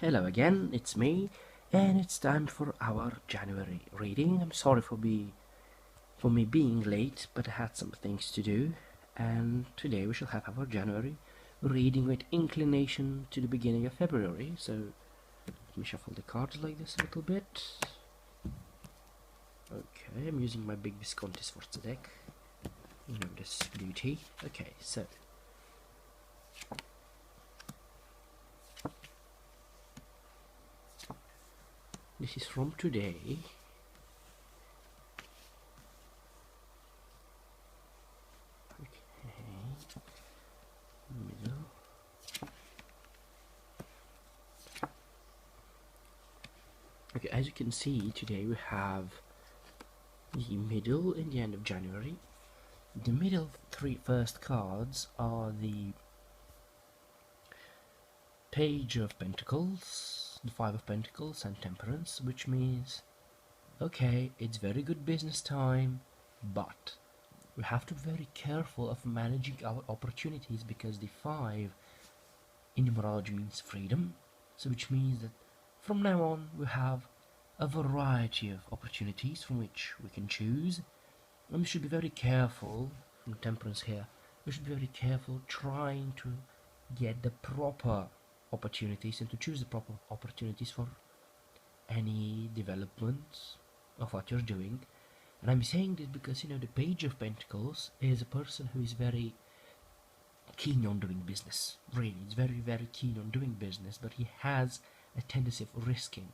Hello again, it's me, and it's time for our January reading. I'm sorry for me being late, but I had some things to do, and today we shall have our January reading with inclination to the beginning of February. So let me shuffle the cards like this a little bit. Okay, I'm using my big Visconti Sforza deck. You know this beauty. Okay, so this is from today. Okay, middle. Okay, as you can see, today we have the middle and the end of January. The middle three first cards are the Page of Pentacles, the Five of Pentacles, and Temperance, which means, okay, it's very good business time, but we have to be very careful of managing our opportunities, because the five in numerology means freedom, so which means that from now on we have a variety of opportunities from which we can choose, and we should be very careful. From Temperance here, we should be very careful trying to get the proper opportunities and to choose the proper opportunities for any development of what you're doing. And I'm saying this because, the Page of Pentacles is a person who is very keen on doing business. Really, he's very, very keen on doing business, but he has a tendency of risking.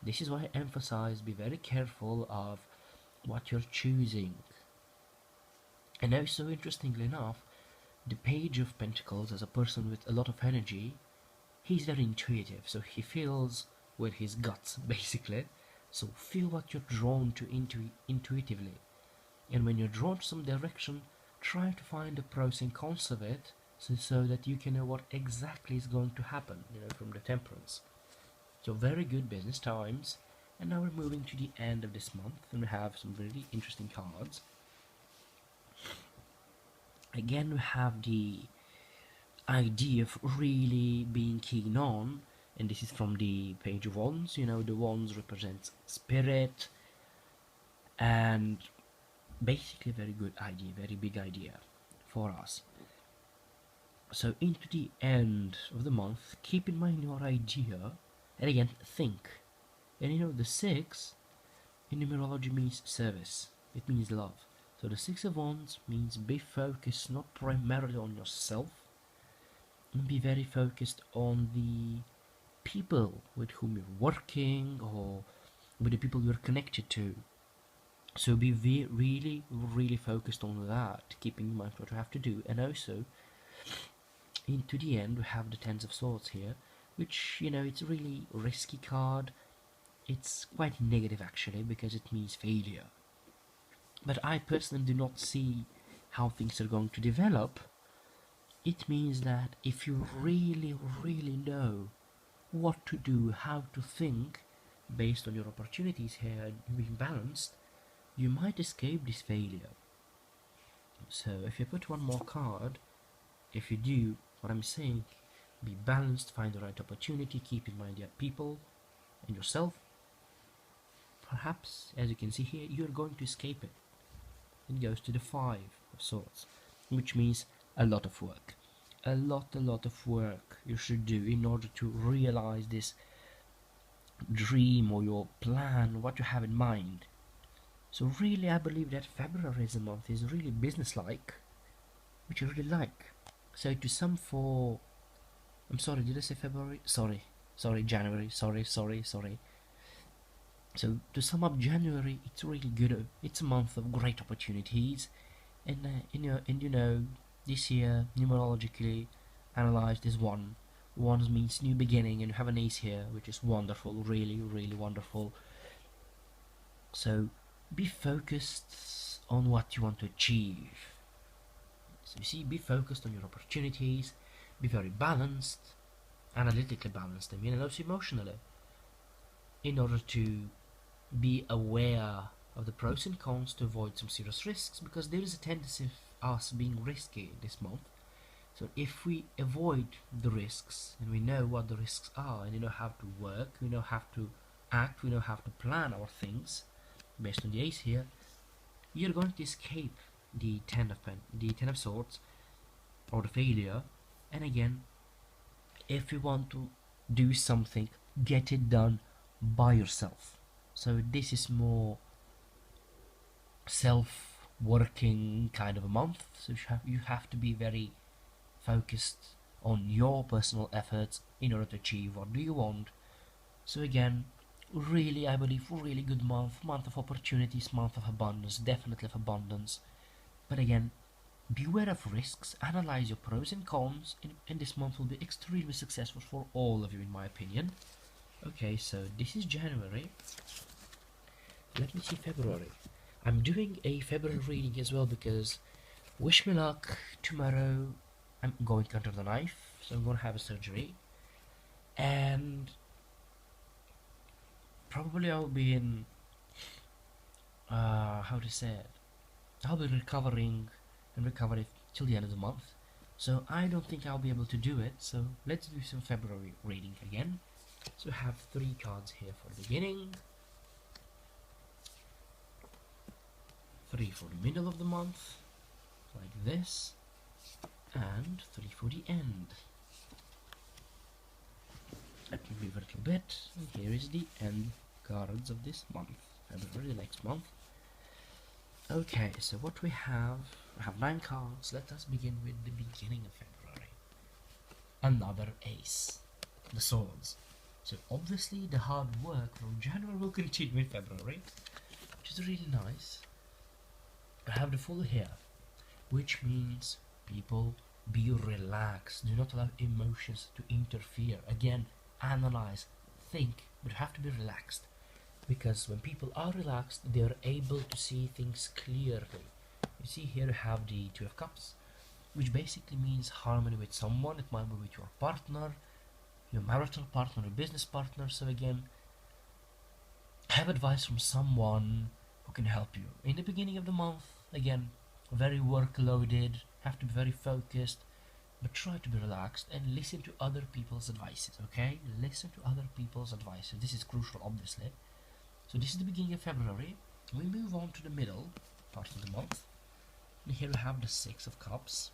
This is why I emphasize be very careful of what you're choosing. And also, interestingly enough, the Page of Pentacles, as a person with a lot of energy, he's very intuitive, so he feels with his guts, basically. So feel what you're drawn to intuitively. And when you're drawn to some direction, try to find the pros and cons of it, so that you can know what exactly is going to happen, from the Temperance. So very good business times. And now we're moving to the end of this month, and we have some really interesting cards. Again, we have the idea of really being keen on, and this is from the Page of Wands. The Wands represents spirit, and basically very good idea, very big idea for us. So into the end of the month, keep in mind your idea, and again think. And the 6 in numerology means service, it means love. So the 6 of Wands means be focused not primarily on yourself, and be very focused on the people with whom you're working, or with the people you're connected to. So be really, really focused on that, keeping in mind what you have to do. And also, into the end, we have the Ten of Swords here, which, it's a really risky card. It's quite negative actually, because it means failure. But I personally do not see how things are going to develop. It means that if you really, really know what to do, how to think, based on your opportunities here and being balanced, you might escape this failure. So if you put one more card, if you do what I'm saying, be balanced, find the right opportunity, keep in mind the people and yourself, perhaps, as you can see here, you're going to escape it. It goes to the 5 of Swords, which means a lot of work. A lot of work you should do in order to realize this dream or your plan, what you have in mind. So really, I believe that February as a month is really business-like, which I really like. So to sum for, I'm sorry, did I say February? Sorry, January, sorry. So to sum up January, it's really good. It's a month of great opportunities, and this year numerologically analyzed is one. One means new beginning, and you have an ace here, which is wonderful, really, really wonderful. So be focused on what you want to achieve. So you see, be focused on your opportunities, be very balanced, analytically balanced, and also emotionally, in order to be aware of the pros and cons to avoid some serious risks, because there is a tendency of us being risky this month. So if we avoid the risks and we know what the risks are and we know how to work, we know how to act, we know how to plan our things based on the ace here, you're going to escape the ten of swords or the failure. And again, if you want to do something, get it done by yourself. So this is more self-working kind of a month. So you have to be very focused on your personal efforts in order to achieve what do you want. So again, really, I believe, really good month of opportunities, month of abundance, definitely of abundance. But again, beware of risks, analyze your pros and cons, and this month will be extremely successful for all of you, in my opinion. Okay, so this is January. Let me see February. I'm doing a February reading as well because, wish me luck, tomorrow I'm going under the knife, so I'm going to have a surgery. And probably I'll be in, how to say it, I'll be recovering and recover it till the end of the month. So I don't think I'll be able to do it, so let's do some February reading again. So I have 3 cards here for the beginning, 3 for the middle of the month, like this, and 3 for the end. Let me move a little bit, and here is the end cards of this month, February, the next month. Okay, so what we have 9 cards. Let us begin with the beginning of February. Another ace, the swords. So obviously the hard work from January will continue in February, which is really nice. I have the Fool here, which means people, be relaxed. Do not allow emotions to interfere. Again, analyze, think, but you have to be relaxed. Because when people are relaxed, they are able to see things clearly. You see here you have the 2 of Cups, which basically means harmony with someone. It might be with your partner, your marital partner, or business partner. So again, have advice from someone who can help you. In the beginning of the month, again, very workloaded, have to be very focused, but try to be relaxed and listen to other people's advices, okay? Listen to other people's advices. This is crucial, obviously. So this is the beginning of February. We move on to the middle part of the month. And here we have the 6 of Cups,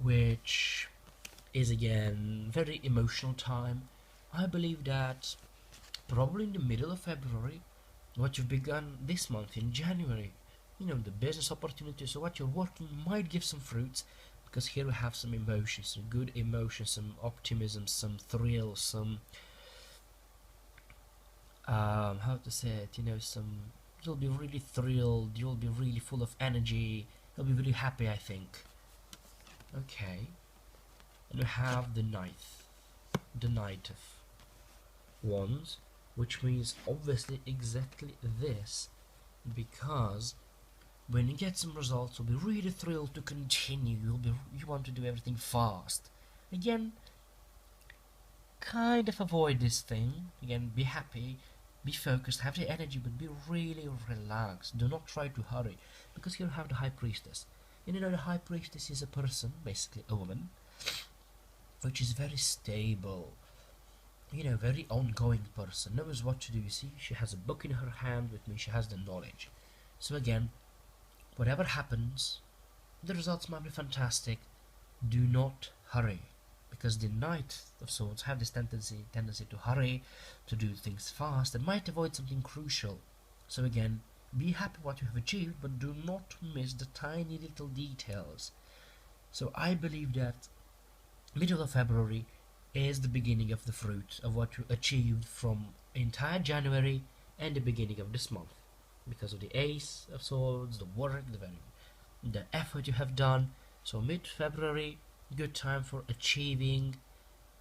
which is again very emotional time. I believe that probably in the middle of February, what you've begun this month in January, you know, the business opportunities, so what you're working might give some fruits, because here we have some emotions, some good emotions, some optimism, some thrill, some how to say it, you know, some, you'll be really thrilled, you'll be really full of energy, you'll be really happy, I think. Okay, and we have the Knight of Wands, which means obviously exactly this, because when you get some results, you'll be really thrilled to continue, you want to do everything fast. Again, kind of avoid this thing. Again, be happy, be focused, have the energy, but be really relaxed. Do not try to hurry, because here you have the High Priestess. And you know, the High Priestess is a person, basically a woman, which is very stable, you know, very ongoing person, knows what to do. You see, she has a book in her hand. With me, she has the knowledge. So again, whatever happens, the results might be fantastic. Do not hurry, because the Knight of Swords have this tendency to hurry, to do things fast, and might avoid something crucial. So again, be happy what you have achieved, but do not miss the tiny little details. So I believe that middle of February is the beginning of the fruit of what you achieved from entire January and the beginning of this month, because of the Ace of Swords, the work, the effort you have done. So mid-February, good time for achieving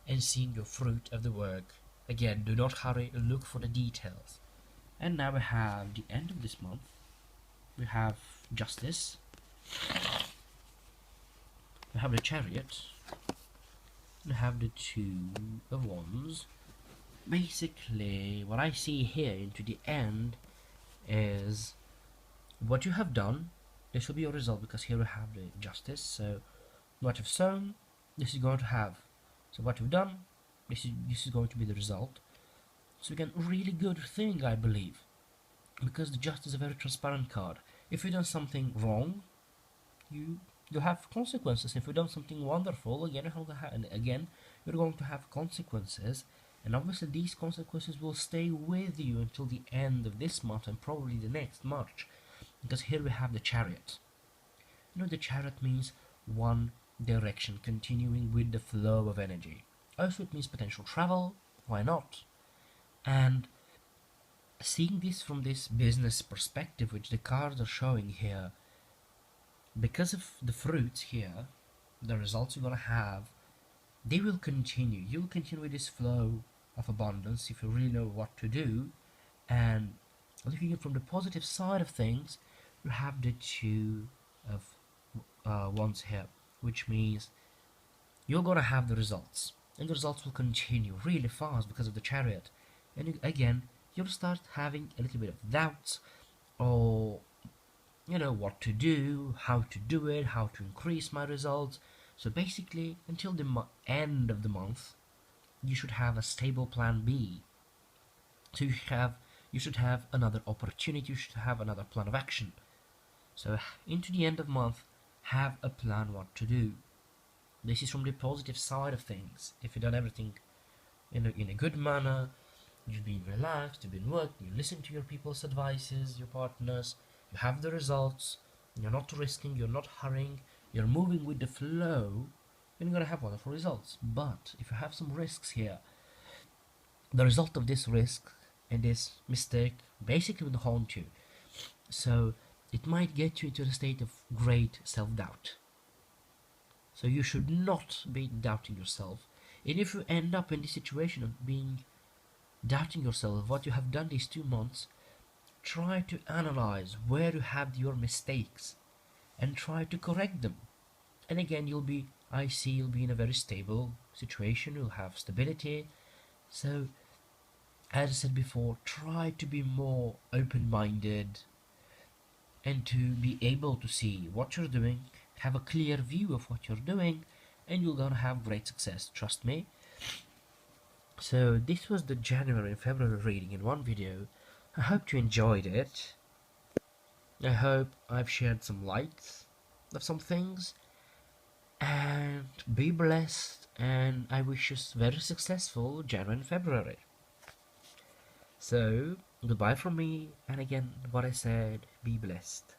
and seeing your fruit of the work. Again, do not hurry, look for the details. And now we have the end of this month. We have Justice, we have the Chariot, we have the 2 of Wands. Basically, what I see here into the end is what you have done, this will be your result, because here we have the justice. So what you've sown, this is going to have. So what you've done, this is going to be the result. So again, really good thing, I believe, because the justice is a very transparent card. If you've done something wrong, you you have consequences. If you've done something wonderful, again you're going to have consequences, and obviously these consequences will stay with you until the end of this month and probably the next March, because here we have the chariot. The chariot means one direction, continuing with the flow of energy. Also, it means potential travel. Why not? And seeing this from this business perspective, which the cards are showing here, because of the fruits here, the results you're gonna have, they will continue. You'll continue with this flow of abundance if you really know what to do. And looking at from the positive side of things, you have the two of wands here, which means you're gonna have the results, and the results will continue really fast because of the chariot. And again, you'll start having a little bit of doubts, or what to do, how to do it, how to increase my results. So basically, until the end of the month, you should have a stable plan B. So you should have another opportunity, you should have another plan of action. So into the end of the month, have a plan what to do. This is from the positive side of things. If you've done everything in a good manner, you've been relaxed, you've been working, you listen to your people's advices, your partners, you have the results, you're not risking, you're not hurrying, you're moving with the flow, then you're going to have wonderful results. But if you have some risks here, the result of this risk and this mistake basically will haunt you. So it might get you into a state of great self-doubt. So you should not be doubting yourself. And if you end up in this situation of doubting yourself of what you have done these 2 months, try to analyze where you had your mistakes and try to correct them. And again, you'll be in a very stable situation, you'll have stability. So as I said before, try to be more open-minded and to be able to see what you're doing, have a clear view of what you're doing, and you're gonna have great success, trust me. So this was the January and February reading in one video. I hope you enjoyed it. I hope I've shared some light of some things. And be blessed, and I wish you very successful January and February. So, goodbye from me, and again, what I said, be blessed.